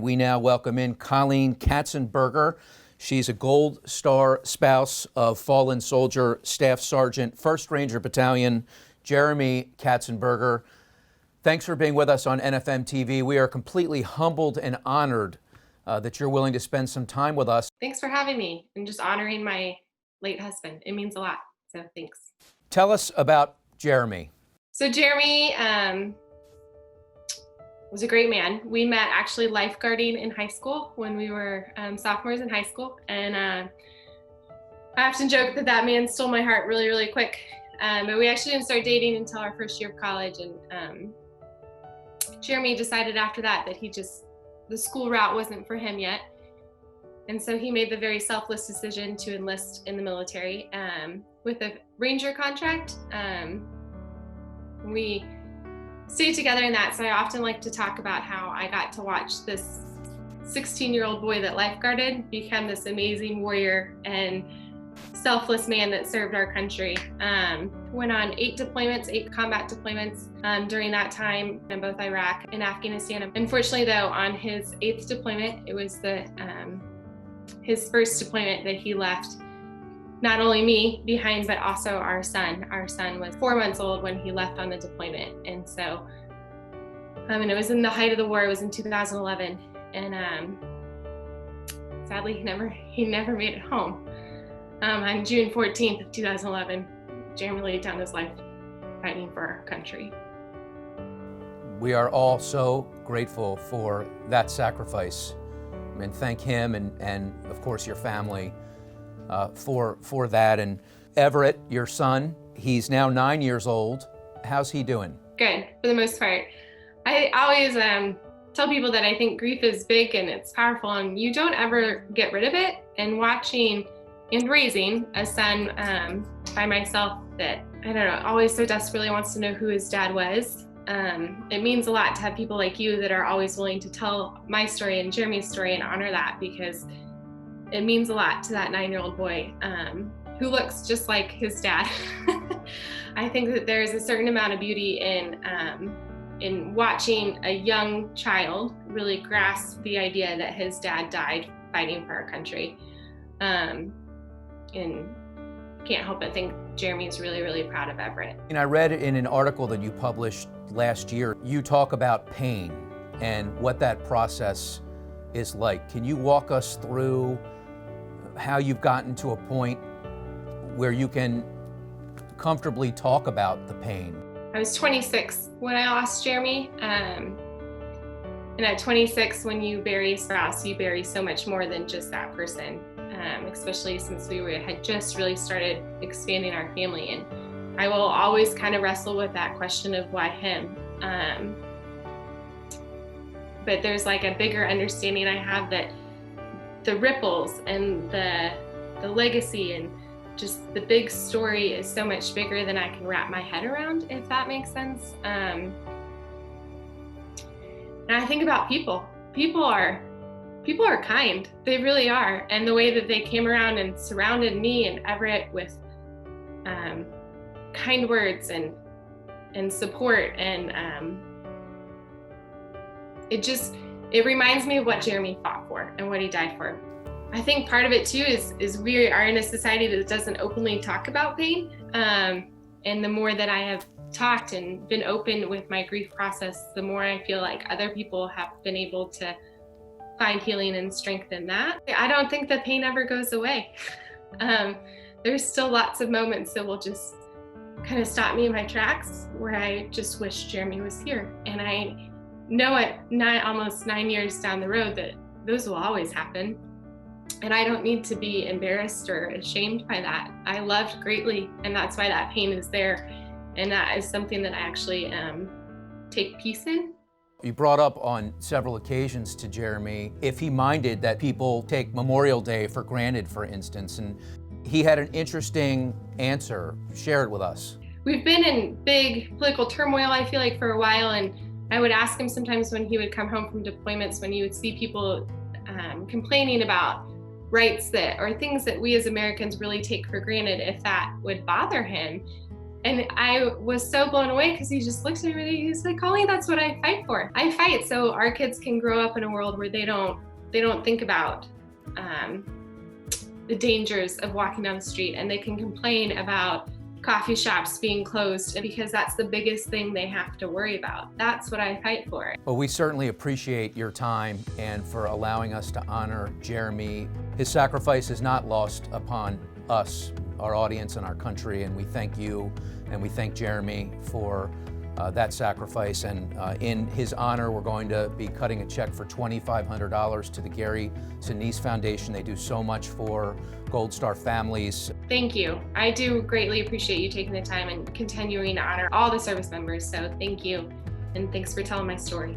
We now welcome in Colleen Katzenberger. She's a Gold Star spouse of fallen soldier, Staff Sgt, 1st Ranger Battalion, Jeremy Katzenberger. Thanks for being with us on NFM TV. We are completely humbled and honored that you're willing to spend some time with us. Thanks for having me and just honoring my late husband. It means a lot, so thanks. Tell us about Jeremy. So Jeremy was a great man. We met actually lifeguarding in high school when we were sophomores in high school. And I often joke that that man stole my heart really, really quick. But we actually didn't start dating until our first year of college. And Jeremy decided after that the school route wasn't for him yet. And so he made the very selfless decision to enlist in the military with a Ranger contract. We stayed together in that, so I often like to talk about how I got to watch this 16-year-old boy that lifeguarded become this amazing warrior and selfless man that served our country. Went on 8 combat deployments during that time in both Iraq and Afghanistan. Unfortunately though, on his 8th deployment, it was his first deployment that he left not only me behind, but also our son. Our son was 4 months old when he left on the deployment. And so, and it was in the height of the war. It was in 2011. And sadly, he never made it home. On June 14th of 2011, Jeremy laid down his life fighting for our country. We are all so grateful for that sacrifice, and thank him and of course your family for that. And Everett, your son, he's now 9 years old. How's he doing? Good, for the most part. I always tell people that I think grief is big and it's powerful and you don't ever get rid of it. And watching and raising a son by myself that, I don't know, always so desperately wants to know who his dad was. It means a lot to have people like you that are always willing to tell my story and Jeremy's story and honor that, because it means a lot to that 9-year-old boy who looks just like his dad. I think that there's a certain amount of beauty in watching a young child really grasp the idea that his dad died fighting for our country. And can't help but think Jeremy's really, really proud of Everett. And I read in an article that you published last year, you talk about pain and what that process is like. Can you walk us through how you've gotten to a point where you can comfortably talk about the pain? I was 26 when I lost Jeremy. And at 26, when you bury a spouse, you bury so much more than just that person, especially since we had just really started expanding our family. And I will always kind of wrestle with that question of why him. But there's like a bigger understanding I have that the ripples and the legacy and just the big story is so much bigger than I can wrap my head around, if that makes sense. And I think about people. People are kind. They really are. And the way that they came around and surrounded me and Everett with kind words and support, and it reminds me of what Jeremy fought for and what he died for. I think part of it too is we are in a society that doesn't openly talk about pain. And the more that I have talked and been open with my grief process, the more I feel like other people have been able to find healing and strength in that. I don't think the pain ever goes away. There's still lots of moments that will just kind of stop me in my tracks where I just wish Jeremy was here. And I know almost 9 years down the road that those will always happen. And I don't need to be embarrassed or ashamed by that. I loved greatly, and that's why that pain is there. And that is something that I actually take peace in. You brought up on several occasions to Jeremy if he minded that people take Memorial Day for granted, for instance, and he had an interesting answer. Share it with us. We've been in big political turmoil, I feel like, for a while, and I would ask him sometimes when he would come home from deployments, when you would see people complaining about rights or things that we as Americans really take for granted, if that would bother him. And I was so blown away because he just looked at me and he's like, Colleen, that's what I fight for. I fight so our kids can grow up in a world where they don't think about the dangers of walking down the street, and they can complain about coffee shops being closed because that's the biggest thing they have to worry about. That's what I fight for. Well, we certainly appreciate your time and for allowing us to honor Jeremy. His sacrifice is not lost upon us, our audience, and our country, and we thank you and we thank Jeremy for that sacrifice. And in his honor, we're going to be cutting a check for $2,500 to the Gary Sinise Foundation. They do so much for Gold Star families. Thank you. I do greatly appreciate you taking the time and continuing to honor all the service members. So thank you, and thanks for telling my story.